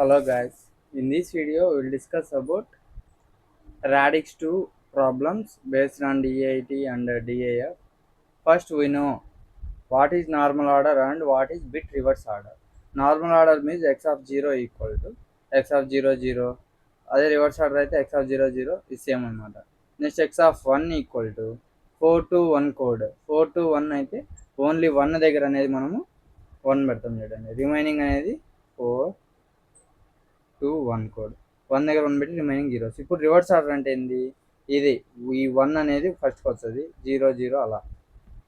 Hello guys, in this video we will discuss about radix 2 problems based on DIT and DAF. First we know what is normal order and what is bit reverse order. Normal order means x of 0 equal to x of 0 0. అదే reverse order అయితే x of 0 0 is same అనమాట. Next x of 1 equal to 4 to 1 code 4 to 1 అయితే only 1 దగ్గర అనేది మనము 1 పెడతాం చూడండి, remaining అనేది 4 to 1 కోడ్ 1 దగ్గర 1 పెట్టి రిమైనింగ్ జీరోస్. ఇప్పుడు రివర్స్ ఆర్డర్ అంటే ఏంది, ఇది ఈ 1 అనేది ఫస్ట్కి వస్తుంది 0 0 అలా.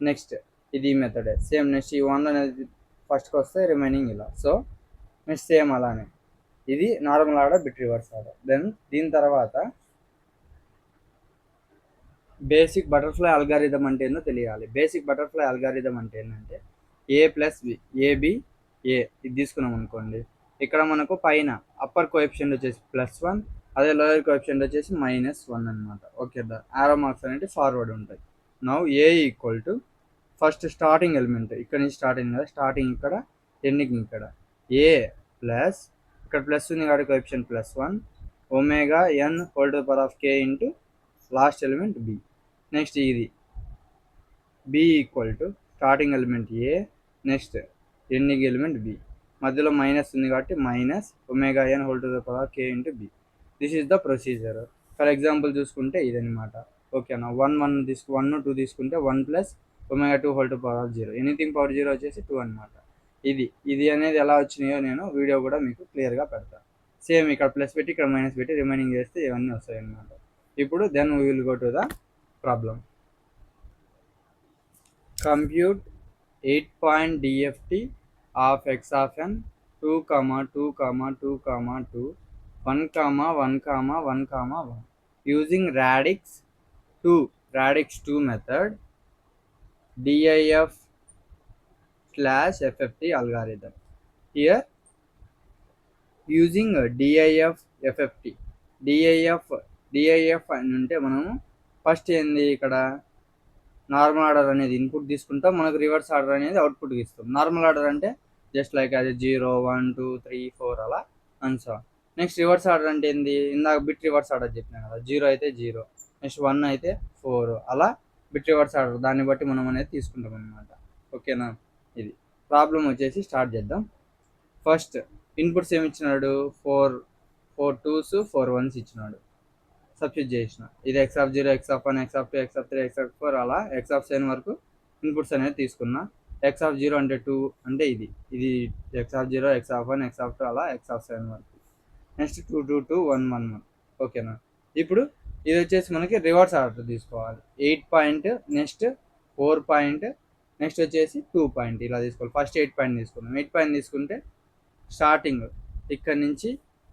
నెక్స్ట్ ఇది మెథడే సేమ్. నెక్స్ట్ ఈ 1 అనేది ఫస్ట్కి వస్తే రిమైనింగ్ ఇలా. సో నెక్స్ట్ సేమ్ అలానే ఇది normal order bit reverse order. Then దీని తర్వాత బేసిక్ బటర్ఫ్లై అల్గారిథం అంటే ఏందో తెలియాలి. బేసిక్ బటర్ఫ్లై అల్గారిథం అంటే ఏంటంటే ఏ ప్లస్ బి, ఏబి ఏ ఇది తీసుకున్నాం అనుకోండి. ఇక్కడ మనకు పైన అప్పర్ కోఎఫిషియంట్ వచ్చేసి +1, అదే లోయర్ కోఎఫిషియంట్ వచ్చేసి -1 అనమాట. ఓకే, ఆరో మార్క్స్ అనేవి ఫార్వర్డ్ ఉంటాయి. Now A equal to first starting element ఇక్కడ నుంచి స్టార్ట్ అయింది కదా, స్టార్టింగ్ ఇక్కడ ఎండింగ్ ఇక్కడ ఏ ప్లస్ ఇక్కడ ప్లస్ ఉంది కాబట్టి coefficient +1 omega n whole to the power of k into last element B. Next ఇది B equal to starting element A, next ending element B, మధ్యలో మైనస్ ఉంది కాబట్టి minus omega n whole to the power k into B. This is the procedure. For example చూసుకుంటే ఇదనమాట. ఓకేనా, 1 1 2 తీసుకుంటే 1 plus omega 2 whole to power of 0, anything power 0 వచ్చేసి 2 అనమాట. ఇది అనేది ఎలా వచ్చినాయో నేను వీడియో కూడా మీకు క్లియర్గా పెడతాను. సేమ్ ఇక్కడ ప్లస్ పెట్టి ఇక్కడ మైనస్ పెట్టి రిమైనింగ్ చేస్తే ఇవన్నీ వస్తాయి అన్నమాట. ఇప్పుడు then we will go to the problem. Compute 8-point DFT of x of n 2, 2, 2, 2, 1, 1, 1, 1 using radix 2 method DIF/FFT algorithm. Here using DIF FFT, DIF అంటే మనము ఫస్ట్ ఏంది ఇక్కడ నార్మల్ ఆర్డర్ అనేది ఇన్పుట్ తీసుకుంటాం, మనకు రివర్స్ ఆర్డర్ అనేది అవుట్పుట్ ఇస్తాం. Normal order అంటే జస్ట్ లైక్ అది 0 1 2 3 4 అలా అన్సా. నెక్స్ట్ రివర్స్ ఆర్డర్ అంటే ఏంది, ఇందాక బిట్ రివర్స్ ఆర్డర్ చెప్పినాం కదా, 0 అయితే 0, నెక్స్ట్ 1 అయితే 4 అలా బిట్ రివర్స్ ఆర్డర్, దాన్ని బట్టి మనం అనేది తీసుకుంటాం అనమాట. ఓకేనా, ఇది ప్రాబ్లం వచ్చేసి స్టార్ట్ చేద్దాం. ఫస్ట్ ఇన్పుట్స్ ఏమి ఇచ్చినాడు, 4 2s 4 1s ఇచ్చినాడు. సబ్స్టిట్యూట్ చేసిన ఇది x of 0 x of 1 x of 2 x of 3 x of 4 అలా x of 7 వరకు ఇన్పుట్స్ అనేది తీసుకున్నా. x of 0 అంటే 2 అంటే ఇది x of 0 x of 1 x of 2 అలా x of 7 వరకు. నెక్స్ట్ 2 2 2 1 1 1. ఓకేనా, ఇప్పుడు ఇది వచ్చేసి మనకి రివర్స్ ఆర్డర్ తీసుకోవాలి. 8 పాయింట్, నెక్స్ట్ 4 పాయింట్, నెక్స్ట్ వచ్చేసి 2 పాయింట్ ఇలా తీసుకోవాలి. ఫస్ట్ 8 పాయింట్ తీసుకున్నాం. 8 పాయింట్ తీసుకుంటే స్టార్టింగ్ ఇక్కడ నుంచి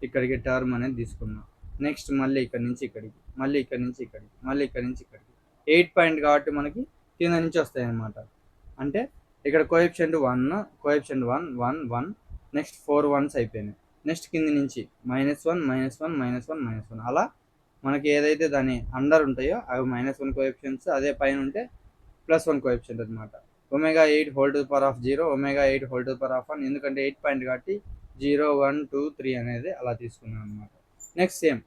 ఇక్కడికి టర్మ్ అనేది తీసుకున్నాం. నెక్స్ట్ మళ్ళీ ఇక్కడ నుంచి ఇక్కడికి, మళ్ళీ ఇక్కడ నుంచి ఇక్కడికి, మళ్ళీ ఇక్కడ నుంచి ఇక్కడికి. 8 పాయింట్ కాబట్టి మనకి కింద నుంచి వస్తాయి అన్నమాట. అంటే ఇక్కడ కోఎఫిషియంట్ 1 1 1 నెక్స్ట్ 4 1s అయిపోయినాయి. నెక్స్ట్ కింద నుంచి -1 -1 -1 -1 అలా మనకి ఏదైతే దాని అండర్ ఉంటాయో అవి -1 కోఎఫిషియంట్స్, అదే పైన ఉంటే +1 కోఎఫిషియంట్ అనమాట. Omega 8 whole to the power of 0 omega 8 whole to the power of 1, ఎందుకంటే 8 పాయింట్ కాబట్టి 0 1 2 3 అనేది అలా తీసుకున్నాం అనమాట. నెక్స్ట్ సేమ్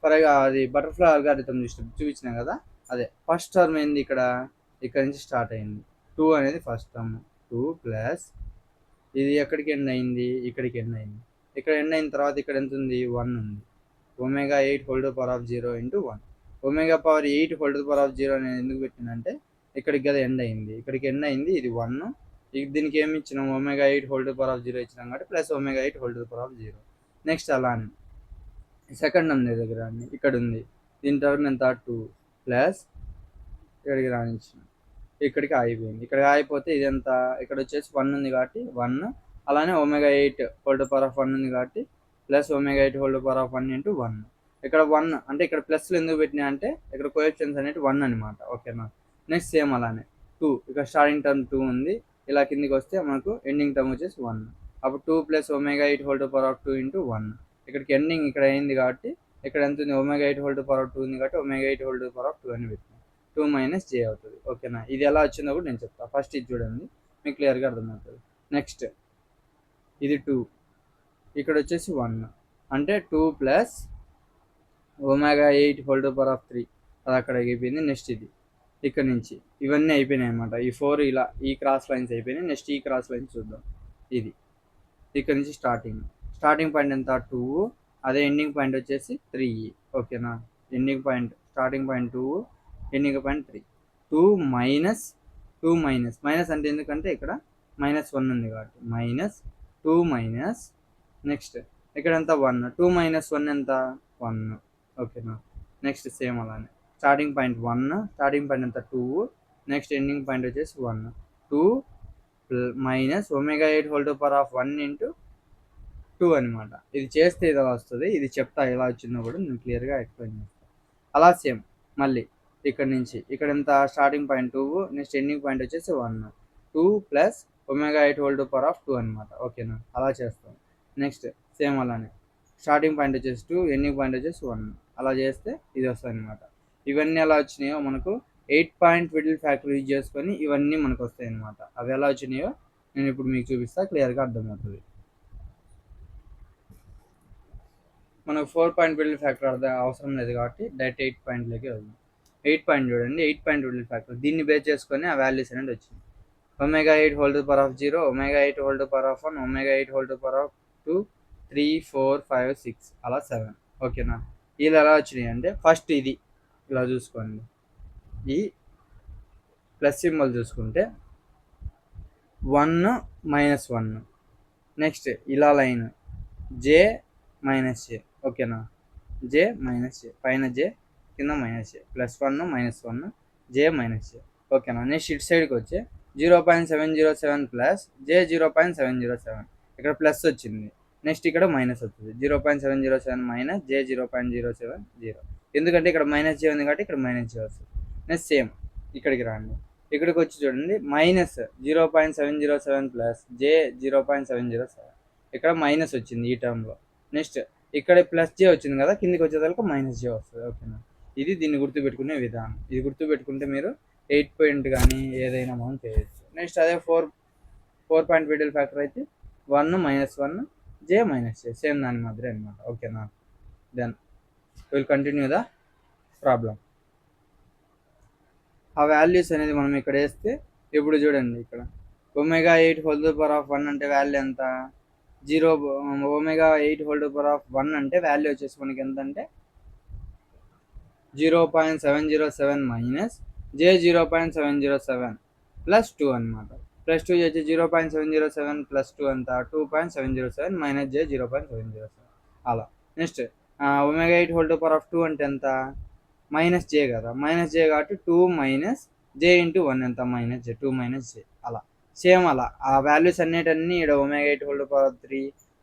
అది బటర్ఫ్లై అల్గారిథం చూపించినాం కదా, అదే ఫస్ట్ టర్మ్ ఏంది ఇక్కడ నుంచి స్టార్ట్ అయింది 2 అనేది ఫస్ట్ టర్మ్. 2 ప్లస్ ఇది ఎక్కడికి ఎండ్ అయింది, ఇక్కడికి ఎండ్ అయింది. ఇక్కడ ఎండ్ అయిన తర్వాత ఇక్కడ ఎంత ఉంది, 1 ఉంది. Omega 8 whole to power of 0 into 1. Omega power 8 whole to power of 0 అనేది ఎందుకు పెట్టిందంటే ఇక్కడికి కదా ఎండ్ అయింది, ఇక్కడికి ఎండ్ అయింది, ఇది 1. దీనికి ఏమి ఇచ్చినాం, omega 8 whole to power of 0 ఇచ్చినాం కాబట్టి plus omega 8 whole to power of 0. Next అలానే సెకండ్ టర్మ్ దగ్గర ఇక్కడ ఉంది, దీని టర్మ్ ఎంత 2 ప్లస్ ఇక్కడికి రానిచ్చిన, ఇక్కడికి ఆగిపోయింది. ఇక్కడికి ఆగిపోతే ఇదంత ఇక్కడ వచ్చేసి 1 ఉంది కాబట్టి 1, అలానే omega 8 whole to power of 1 ఉంది కాబట్టి plus omega 8 whole to power of 1 into 1. ఇక్కడ 1 అంటే ఇక్కడ ప్లస్లు ఎందుకు పెట్టినా అంటే ఇక్కడ కోఎఫిషియన్స్ అనేవి 1 అనమాట. ఓకేనా, నెక్స్ట్ సేమ్ అలానే 2, ఇక్కడ స్టార్టింగ్ టర్మ్ 2 ఉంది, ఇలా కిందికి వస్తే మనకు ఎండింగ్ టర్మ్ వచ్చేసి 1. అప్పుడు 2 plus omega 8 whole to power of 2 into 1. ఇక్కడికి ఎండింగ్ ఇక్కడ అయింది కాబట్టి ఇక్కడ ఎంత ఉంది, omega 8 whole to power of 2 ఉంది కాబట్టి omega 8 whole to power of 2 అని పెట్టినాం. 2 మైనస్ j అవుతుంది. ఓకేనా, ఇది ఎలా వచ్చిందో కూడా నేను చెప్తాను. ఫస్ట్ ఇది చూడండి, మీకు క్లియర్గా అర్థమవుతుంది. నెక్స్ట్ ఇది 2 ఇక్కడ వచ్చేసి 1 అంటే 2 plus omega 8 whole to power of 3 అది అక్కడ అయిపోయింది. నెక్స్ట్ ఇది ఇక్కడ నుంచి ఇవన్నీ అయిపోయినాయి అనమాట. ఈ 4 ఇలా ఈ క్రాస్ లైన్స్ అయిపోయినాయి. నెక్స్ట్ ఈ క్రాస్ లైన్స్ చూద్దాం. ఇది ఇక్కడ నుంచి స్టార్టింగ్ పాయింట్ ఎంత 2, అదే ఎండింగ్ పాయింట్ వచ్చేసి 3. ఓకేనా, ending point starting point 2, ending point 3. 2 minus minus అంటే ఎందుకంటే ఇక్కడ -1 ఉంది కాబట్టి -2 మైనస్ నెక్స్ట్ ఇక్కడ ఎంత 1, 2 మైనస్ 1 ఎంత 1. ఓకేనా, నెక్స్ట్ సేమ్ అలానే స్టార్టింగ్ పాయింట్ 1, స్టార్టింగ్ పాయింట్ ఎంత 2, నెక్స్ట్ ఎండింగ్ పాయింట్ వచ్చేసి 1. 2 minus omega 8 whole to power of 1 into 2 అనమాట. ఇది చేస్తే ఇలా వస్తుంది. ఇది చెప్తా ఎలా వచ్చిందో కూడా నేను క్లియర్గా ఎక్స్ప్లెయిన్ చేస్తాను. అలా సేమ్ మళ్ళీ ఇక్కడ నుంచి ఇక్కడ ఎంత starting point 2, next ending point వచ్చేసి 1. 2 plus omega 8 whole to power of 2 అనమాట. ఓకేనా, అలా చేస్తాం. నెక్స్ట్ సేమ్ అలానే స్టార్టింగ్ పాయింట్ వచ్చేసి 2, ఎండింగ్ పాయింట్ వచ్చేసి 1. అలా చేస్తే ఇది వస్తుంది అనమాట. ఇవన్నీ ఎలా వచ్చినాయో మనకు 8 పాయింట్ ట్విడిల్ ఫ్యాక్టర్ యూజ్ చేసుకొని ఇవన్నీ మనకు వస్తాయి అనమాట. అవి ఎలా వచ్చినాయో నేను ఇప్పుడు మీకు చూపిస్తా, క్లియర్గా అర్థమవుతుంది. మనకు 4 పాయింట్ ట్విడిల్ ఫ్యాక్టర్ అవసరం లేదు కాబట్టి డైరెక్ట్ 8 పాయింట్లోకి వెళ్దాం. 8 పాయింట్ చూడండి, 8 పాయింట్ ట్విడిల్ ఫ్యాక్టర్ దీన్ని బేస్ చేసుకొని ఆ వాల్యూస్ అనేది వచ్చింది. Omega 8 whole to power of 0, omega 8 whole to power of 1, omega 8 whole to power of 2, 3, 4, 5, 6 అలా 7. ఓకేనా, ఇలా ఎలా వచ్చినాయి అంటే ఫస్ట్ ఇది ఇలా చూసుకోండి. ఈ ప్లస్ సింబల్ చూసుకుంటే 1 -1, నెక్స్ట్ ఇలా లైన్ జే మైనస్ జే. ఓకేనా, జే మైనస్ జే, పైన జే కింద మైనస్ జే, +1 -1 జే మైనస్ జే. ఓకేనా, నెక్స్ట్ ఇటు సైడ్కి వచ్చి 0.707 ప్లస్ జే 0.707. ఇక్కడ ప్లస్ వచ్చింది, నెక్స్ట్ ఇక్కడ మైనస్ వస్తుంది. 0.707 మైనస్ జే 0.070, ఎందుకంటే ఇక్కడ మైనస్ జే ఉంది కాబట్టి ఇక్కడ మైనస్ జే వస్తుంది. నెక్స్ట్ సేమ్ ఇక్కడికి రండి, ఇక్కడికి వచ్చి చూడండి -0.707 ప్లస్ జే 0.707, ఇక్కడ మైనస్ వచ్చింది ఈ టర్మ్లో. నెక్స్ట్ ఇక్కడ ప్లస్ జే వచ్చింది కదా, కిందికి వచ్చేదానికి మైనస్ జే వస్తుంది. ఓకేనా, ఇది దీన్ని గుర్తుపెట్టుకునే విధానం. ఇది గుర్తుపెట్టుకుంటే మీరు 8 పాయింట్ కానీ ఏదైనా మనం చేయొచ్చు. నెక్స్ట్ అదే 4 పాయింట్ ట్విడిల్ ఫ్యాక్టర్ అయితే 1 -1 జే మైనస్ జే, సేమ్ దాని మాదిరి అనమాట. ఓకేనా, then will continue the problem. ఆ వాల్యూస్ అనేది మనం ఇక్కడ వేస్తే ఇప్పుడు చూడండి, ఇక్కడ omega 8 whole to power of 1 అంటే వాల్యూ ఎంత 0. Omega 8 whole to power of 1 అంటే వాల్యూ వచ్చేసి మనకి ఎంత అంటే 0.707 మైనస్ జే 0.707 ప్లస్ 2 అనమాట. ప్లస్ 2 చేసి 0.707 ప్లస్ 2 ఎంత 2.707 మైనస్ జే 0.707 అలా. Next omega 8 whole to power of 2 అంటే ఎంత మైనస్ జే కదా, మైనస్ జే కాబట్టి 2 మైనస్ జే ఇంటూ 1 ఎంత మైనస్ జే, 2 మైనస్ జే. అలా సేమ్ అలా ఆ వాల్యూస్ అన్నిటన్నీ ఇక్కడ omega 8 whole to power of 3,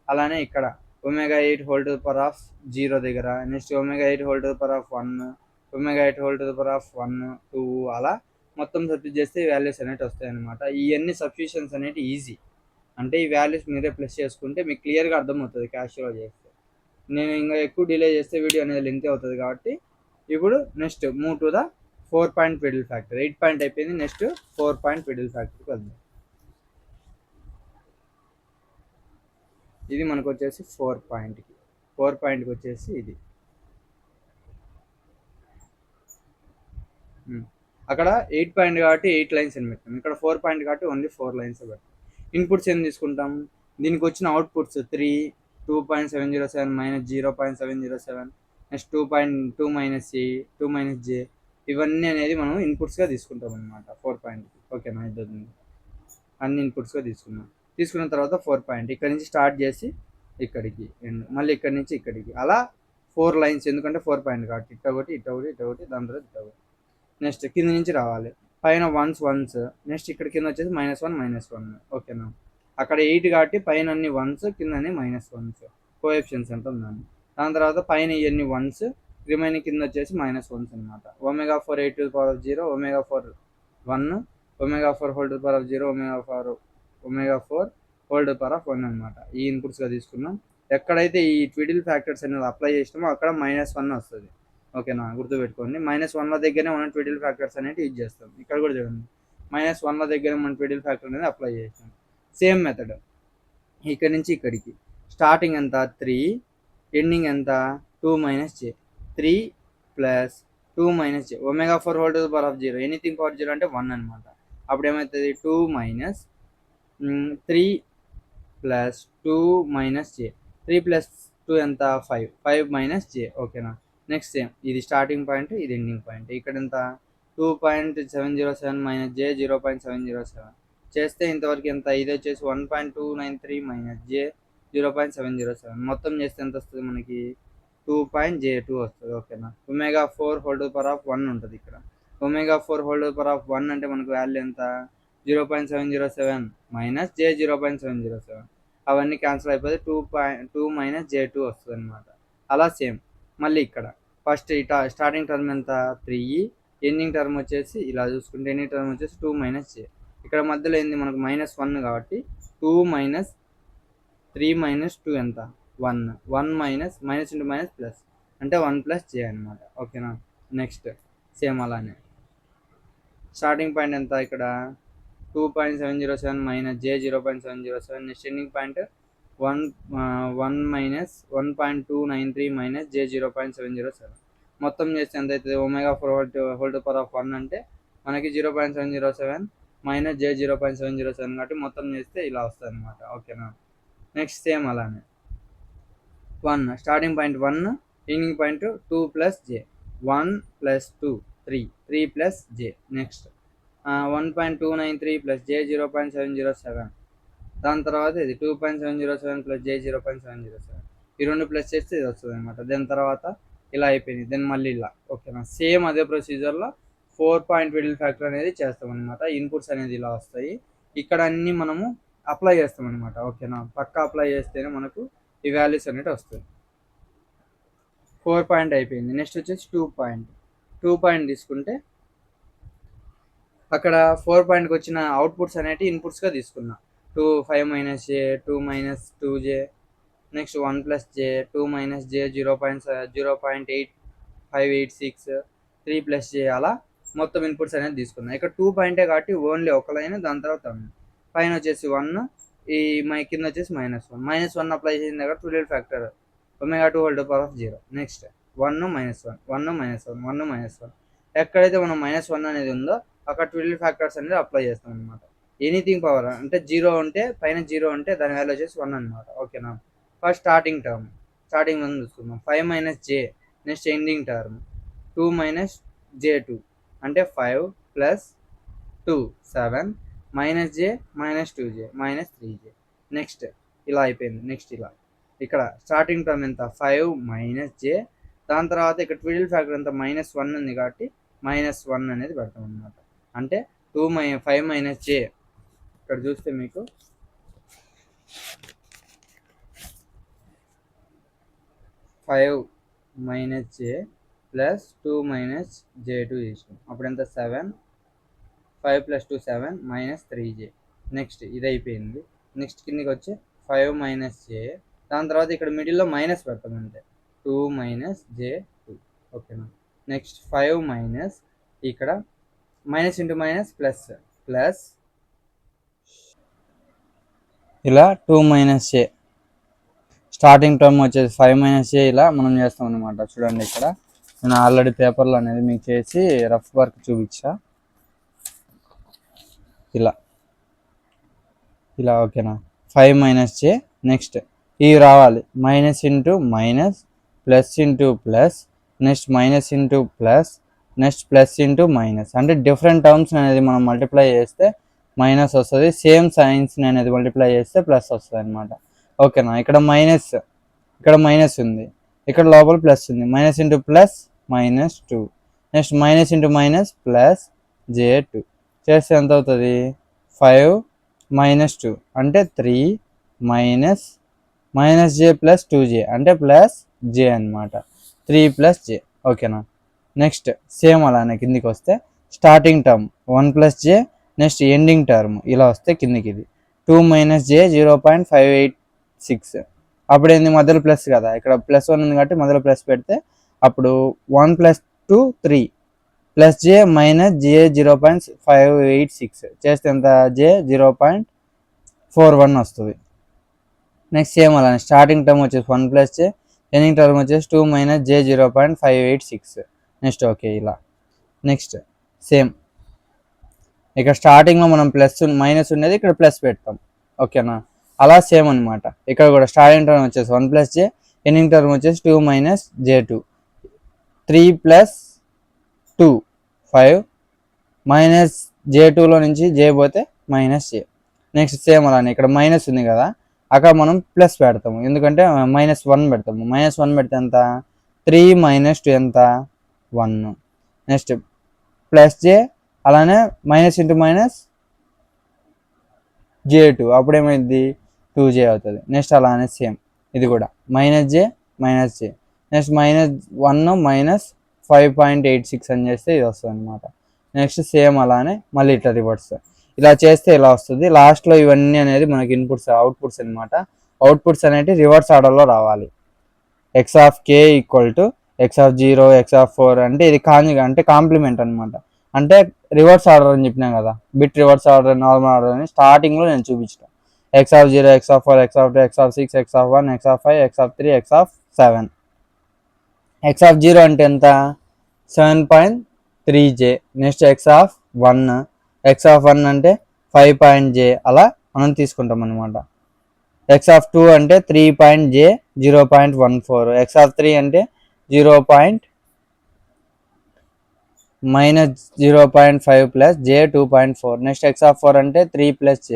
అలానే ఇక్కడ omega 8 whole to power of 0 దగ్గర, next omega 8 whole to power of 1, omega 8 whole to power of 1, 2 అలా మొత్తం సబ్స్టిట్యూట్ చేస్తే ఈ వాల్యూస్ అనేవి వస్తాయి అనమాట. ఇవన్నీ సబ్స్టిట్యూషన్స్ అనేవి ఈజీ, అంటే ఈ వాల్యూస్ మీరే ప్లస్ చేసుకుంటే మీకు క్లియర్గా అర్థమవుతుంది క్యాషువల్గా చేస్తే. నేను ఇంకా ఎక్కువ డిలే చేస్తే వీడియో అనేది లెంత్ అవుతుంది కాబట్టి ఇప్పుడు next move to the 4 point twiddle factor. 8 point అయిపోయింది, నెక్స్ట్ 4 పాయింట్ ట్విడిల్ ఫ్యాక్టర్కి వెళ్దాం. ఇది మనకు వచ్చేసి 4 పాయింట్కి వచ్చేసి ఇది అక్కడ 8 పాయింట్ కాబట్టి 8 లైన్స్ అని పెట్టాం, ఇక్కడ 4 పాయింట్ కాబట్టి ఓన్లీ 4 లైన్స్ పెట్టాం. ఇన్పుట్స్ ఏం తీసుకుంటాం, దీనికి వచ్చిన అవుట్పుట్స్ 3, 2.707 మైనస్ 0.707, నెక్స్ట్ 2.2 మైనస్ సి, 2 మైనస్ జే, ఇవన్నీ అనేది మనం ఇన్పుట్స్గా తీసుకుంటాం అనమాట 4 పాయింట్కి. ఓకేనా, ఇది అన్ని ఇన్పుట్స్గా తీసుకున్న తర్వాత 4 పాయింట్ ఇక్కడ నుంచి స్టార్ట్ చేసి ఇక్కడికి ఎండ్, మళ్ళీ ఇక్కడి నుంచి ఇక్కడికి అలా 4 లైన్స్, ఎందుకంటే 4 పాయింట్ కాబట్టి ఇట్ట ఒకటి దాని తర్వాత ఇట్ట ఒకటి. నెక్స్ట్ కింద నుంచి రావాలి, పైన వన్స్, నెక్స్ట్ ఇక్కడ కింద వచ్చేసి -1 ఓకేనా, అక్కడ 8 కాబట్టి పైన అన్ని వన్స్, కింద అన్ని -1 కోఎఫిషియన్స్ అంటాం దాన్ని. దాని తర్వాత పైన ఇవన్నీ వన్స్, రిమైనింగ్ కింద వచ్చేసి -1 అనమాట. Omega 4 8 to the power of 0, omega 4 1, omega 4 whole to the power of 0, omega 4 whole to the power of 1 అనమాట. ఈ ఇన్పుట్స్గా తీసుకున్నాం. ఎక్కడైతే ఈ ట్విడిల్ ఫ్యాక్టర్స్ అనేది అప్లై చేసినామో అక్కడ -1 వస్తుంది. ఓకేనా, గుర్తుపెట్టుకోండి. -1 దగ్గరనే మనం ట్విడిల్ ఫ్యాక్టర్స్ అనేది యూజ్ చేస్తాం. ఇక్కడ కూడా చూడండి, -1 దగ్గర మనం ట్విడిల్ ఫ్యాక్టర్ అనేది అప్లై చేస్తాం. సేమ్ మెథడ్ ఇక్కడ నుంచి ఇక్కడికి స్టార్టింగ్ ఎంత 3, ఎండింగ్ ఎంత 2 minus J. 3 plus 2 minus J, omega 4 whole to the power of 0, anything power 0 అంటే 1 అనమాట. అప్పుడు ఏమవుతుంది 2 మైనస్ 3 ప్లస్ 2 మైనస్ జే. 3 ప్లస్ 2 ఎంత 5, 5 మైనస్ జే. ఓకేనా. నెక్స్ట్ సేమ్, ఇది స్టార్టింగ్ పాయింట్, ఇది ఎండింగ్ పాయింట్. ఇక్కడ ఎంత 2.707 మైనస్ జే 0.707 చేస్తే ఇంతవరకు ఎంత, ఇది వచ్చేసి 1.293 మైనస్ జే 0.707 మొత్తం చేస్తే ఎంత వస్తుంది మనకి 2.j2 వస్తుంది. ఓకేనా. Omega 4 whole to the power of 1 ఉంటుంది ఇక్కడ. Omega 4 whole to the power of 1 అంటే మనకు వాల్యూ ఎంత 0.707 మైనస్ జే 0.707, అవన్నీ క్యాన్సిల్ అయిపోతే 2 మైనస్ జే2 వస్తుంది అనమాట. అలా సేమ్ మళ్ళీ ఇక్కడ ఫస్ట్ స్టార్టింగ్ టర్మ్ ఎంత 3, ఎండింగ్ టర్మ్ వచ్చేసి ఇలా చూసుకుంటే ఎండింగ్ టర్మ్ వచ్చేసి 2 మైనస్ జే. ఇక్కడ మధ్యలో ఏంది మనకు -1 కాబట్టి 2 మైనస్ 3 మైనస్ 2 ఎంత 1, 1 మైనస్ ఇంటూ మైనస్ ప్లస్ అంటే 1 ప్లస్ జే అనమాట. ఓకేనా. నెక్స్ట్ సేమ్ అలానే స్టార్టింగ్ పాయింట్ ఎంత ఇక్కడ 2.707 minus j 0.707, next ending point 1 minus 1.293 minus j 0.707 మొత్తం చేస్తే ఎంత అవుతుంది omega 4 whole to power of 1 అంటే మనకి 0.707 మైనస్ జే 0.707 కాబట్టి మొత్తం చేస్తే ఇలా వస్తుంది అనమాట. ఓకేనా. నెక్స్ట్ సేమ్ అలానే 1 starting point 1, ending point 2 plus j, 1 plus 2 3 plus j. Next 1.293 plus j 0.707, దాని తర్వాత ఇది 2.707 ప్లస్ జే 0.707, ఈ రెండు ప్లస్ చేస్తే ఇది వస్తుంది అనమాట. దాని తర్వాత ఇలా అయిపోయింది. దెన్ మళ్ళీ ఇలా. ఓకేనా. సేమ్ అదే ప్రొసీజర్లో 4 పాయింట్ మిడిల్ ఫ్యాక్టర్ అనేది చేస్తాం అనమాట. ఇన్పుట్స్ అనేది ఇలా వస్తాయి. ఇక్కడ అన్ని మనము అప్లై చేస్తాం అనమాట. ఓకేనా. పక్కా అప్లై చేస్తేనే మనకు ఈ వాల్యూస్ అనేవి వస్తాయి. 4 పాయింట్ అయిపోయింది. నెక్స్ట్ వచ్చేసి 2 పాయింట్ తీసుకుంటే అక్కడ 4 పాయింట్కి వచ్చిన అవుట్పుట్స్ అనేవి ఇన్పుట్స్గా తీసుకున్నా. 5 మైనస్ జే, 2 మైనస్ 2జే, నెక్స్ట్ 1 ప్లస్ జే, 2 మైనస్ జే 0.8586, 3 ప్లస్ జే, అలా మొత్తం ఇన్పుట్స్ అనేది తీసుకున్నాం. ఇక్కడ 2 పాయింటే కాబట్టి ఓన్లీ ఒక లైన్, దాని తర్వాత పైన వచ్చేసి 1, ఈ కింద వచ్చేసి -1. -1 అప్లై చేసిన దగ్గర 2 factor omega 2 whole to power of 0. Next 1 -1 1 -1 1 -1 ఎక్కడైతే మనం -1 అనేది ఉందో అక్కడ 12 ఫ్యాక్టర్స్ అనేది అప్లై చేస్తాం అనమాట. ఎనీథింగ్ పవర్ అంటే 0 ఉంటే పైన 0 ఉంటే దాని వాల్యూ వచ్చేసి 1 అనమాట. ఓకేనా. ఫస్ట్ స్టార్టింగ్ టర్మ్ చూసుకుందాం 5 మైనస్ జే, నెక్స్ట్ ఎండింగ్ టర్మ్ 2 మైనస్ జే2 అంటే 5 ప్లస్ 2 7 మైనస్ జే మైనస్ 2జే మైనస్ 3జే. నెక్స్ట్ ఇలా అయిపోయింది. నెక్స్ట్ ఇలా ఇక్కడ స్టార్టింగ్ టర్మ్ ఎంత 5 మైనస్ జే, దాని తర్వాత ఇక్కడ 12 ఫ్యాక్టర్ ఎంత -1 ఉంది కాబట్టి -1 అనేది పెడతాం అనమాట. అంటే 5 మైనస్ జే, ఇక్కడ చూస్తే మీకు 5 మైనస్ జే ప్లస్ 2 మైనస్ జే2 చేసాం. అప్పుడు ఎంత 7, 5 ప్లస్ 2 7 మైనస్ 3జే. నెక్స్ట్ ఇది అయిపోయింది. నెక్స్ట్ కిందకి వచ్చి 5 మైనస్ జే, దాని తర్వాత ఇక్కడ మిడిల్లో మైనస్ పెడతాం అంటే 2 మైనస్ జే2. ఓకేనా. నెక్స్ట్ 5 మైనస్ ఇక్కడ minus into minus plus plus ఇలా 2 మైనస్ జే, స్టార్టింగ్ టర్మ్ వచ్చేసి 5 మైనస్ జే, ఇలా మనం చేస్తాం అనమాట. చూడండి ఇక్కడ నేను ఆల్రెడీ పేపర్లో అనేది మీకు చేసి రఫ్ వర్క్ చూపించా ఇలా. ఓకేనా. 5 మైనస్ జే, నెక్స్ట్ ఇవి రావాలి minus into minus plus into plus, next minus into plus, next plus into minus. అంటే డిఫరెంట్ టర్మ్స్ అనేది మనం మల్టిప్లై చేస్తే మైనస్ వస్తుంది, సేమ్ సైన్స్ అనేది మల్టిప్లై చేస్తే ప్లస్ వస్తుంది అనమాట. ఓకేనా. ఇక్కడ మైనస్ ఉంది, ఇక్కడ లోపల ప్లస్ ఉంది. Minus into plus -2, next minus into minus plus జే2 చేస్తే ఎంత అవుతుంది 5 -2 అంటే 3 మైనస్ జే ప్లస్ 2జే అంటే ప్లస్ జే అనమాట. 3 ప్లస్ జే. ఓకేనా. నెక్స్ట్ సేమ్ అలానే కిందికి వస్తే starting term 1 plus j, next ending term ఇలా వస్తే కిందికి ఇది 2 మైనస్ జే 0.586, అప్పుడు ఏంది మధ్యలో ప్లస్ కదా, ఇక్కడ +1 ఉంది కాబట్టి మధ్యలో ప్లస్ పెడితే అప్పుడు 1 ప్లస్ 2 3 ప్లస్ జే మైనస్ జే 0.586 చేస్తే ఎంత జే 0.41 వస్తుంది. నెక్స్ట్ సేమ్ అలానే స్టార్టింగ్ టర్మ్ వచ్చేసి 1 ప్లస్ జే, ఎండింగ్ టర్మ్ వచ్చేసి 2 మైనస్ జే 0.586. నెక్స్ట్ ఓకే ఇలా. నెక్స్ట్ సేమ్ ఇక్కడ స్టార్టింగ్లో మనం ప్లస్ మైనస్ ఉండేది ఇక్కడ ప్లస్ పెడతాం, ఓకేనా. అలా సేమ్ అనమాట. ఇక్కడ కూడా స్టార్టింగ్ టర్మ్ వచ్చేసి 1 ప్లస్ జే, ఎండింగ్ టర్మ్ వచ్చేసి 2 మైనస్ జే2, 3 ప్లస్ 2 5 మైనస్ జే2లో నుంచి జే పోతే మైనస్ జే. నెక్స్ట్ సేమ్ అలానే ఇక్కడ మైనస్ ఉంది కదా, అక్కడ మనం ప్లస్ పెడతాము, ఎందుకంటే -1 పెడతాము. -1 పెడితే ఎంత, 3 మైనస్ 2 ఎంత, 1. నెక్స్ట్ ప్లస్ జే, అలానే మైనస్ ఇంటూ మైనస్ జే2, అప్పుడు ఏమైంది 2J అవుతుంది. నెక్స్ట్ అలానే సేమ్ ఇది కూడా మైనస్ జే మైనస్ జే. నెక్స్ట్ -1 మైనస్ 5.86 అని చేస్తే ఇది వస్తుంది అనమాట. నెక్స్ట్ సేమ్ అలానే మళ్ళీ ఇట్లా రివర్స్ ఇలా చేస్తే ఇలా వస్తుంది. లాస్ట్లో ఇవన్నీ అనేది మనకి ఇన్పుట్స్ అవుట్పుట్స్ అనమాట. అవుట్పుట్స్ అనేవి రివర్స్ ఆర్డర్లో రావాలి. x(k) = x(0), x(4) అంటే ఇది అంటే కాంప్లిమెంట్ అనమాట. అంటే రివర్స్ ఆర్డర్ అని చెప్పినా కదా, bit reverse order, normal order అని స్టార్టింగ్లో నేను చూపించాను. x(0), x(4), x(2), x(6), x(1), x(5), x(3), x(7). x(0) అంటే ఎంత, 7.3J. నెక్స్ట్ x(1) అంటే 5.J. అలా మనం తీసుకుంటాం అనమాట. x(2) అంటే 3.J 0.14, x(3) అంటే -0.5 ప్లస్ J 2.4. నెక్స్ట్ x(4) అంటే 3 ప్లస్ J,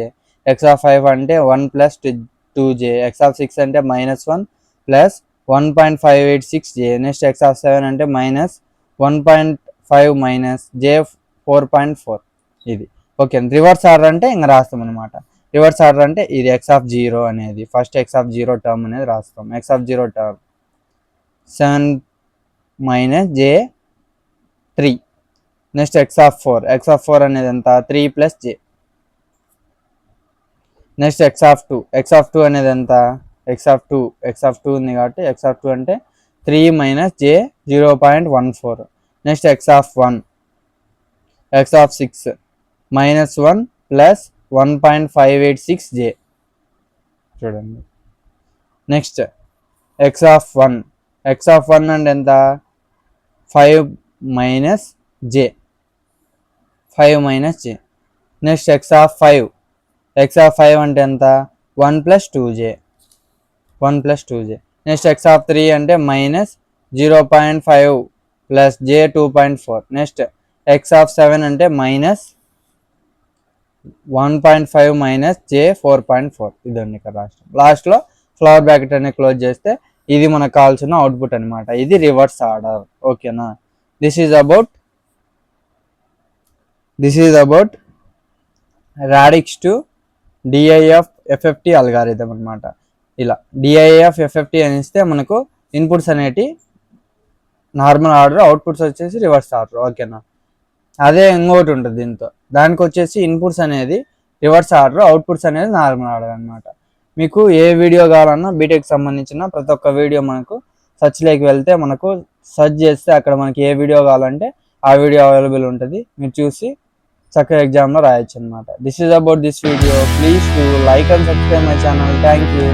x(5) అంటే 1 ప్లస్ 2J, x(6) అంటే -1 ప్లస్ 1.586J. నెక్స్ట్ x(7) అంటే -1.5 మైనస్ J 4.4. ఇది ఓకే. రివర్స్ ఆర్డర్ అంటే ఇంకా రాస్తాం అనమాట. రివర్స్ ఆర్డర్ అంటే ఇది x(0) అనేది ఫస్ట్ x(0) టర్మ్ అనేది రాస్తాం. x(0) term 7 minus J3. Next x(4) అనేది ఎంత, 3 ప్లస్ J. నెక్స్ట్ x(2) అనేది ఎంత, x(2) ఉంది కాబట్టి x(2) అంటే 3 minus J 0.14. Next x(1), x(6) -1 plus 1.586J చూడండి. నెక్స్ట్ x(1) అంటే ఎంత, 5 మైనస్ J. నెక్స్ట్ x(5) అంటే ఎంత, 1 ప్లస్ 2J. నెక్స్ట్ x(3) అంటే -0.5 ప్లస్ J 2.4. నెక్స్ట్ x(7) అంటే -1.5 మైనస్ J 4.4. ఇదండి ఇక్కడ లాస్ట్లో ఫ్లవర్ బ్రాకెట్ అనేది క్లోజ్ చేస్తే ఇది మనకు కావాల్సిన అవుట్పుట్ అనమాట. ఇది రివర్స్ ఆర్డర్, ఓకేనా. This is about radix two DIF FFT algorithm అనమాట. ఇలా డిఐఎఫ్ ఎఫ్ఎఫ్టి అని ఇస్తే మనకు ఇన్పుట్స్ అనేటి నార్మల్ ఆర్డర్, అవుట్పుట్స్ వచ్చేసి రివర్స్ ఆర్డర్, ఓకేనా. అదే ఇంకోటి ఉంటుంది దీంతో, దానికి వచ్చేసి ఇన్పుట్స్ అనేది రివర్స్ ఆర్డర్, అవుట్పుట్స్ అనేది నార్మల్ ఆర్డర్ అనమాట. మీకు ఏ వీడియో కావాలన్నా బీటెక్ సంబంధించిన ప్రతి ఒక్క వీడియో మనకు సర్చ్లోకి వెళ్తే మనకు సెర్చ్ చేస్తే అక్కడ మనకి ఏ వీడియో కావాలంటే ఆ వీడియో అవైలబుల్ ఉంటుంది. మీరు చూసి చక్కగా ఎగ్జామ్లో రాయొచ్చు అనమాట. This is about this video. Please to like and subscribe my channel. Thank you.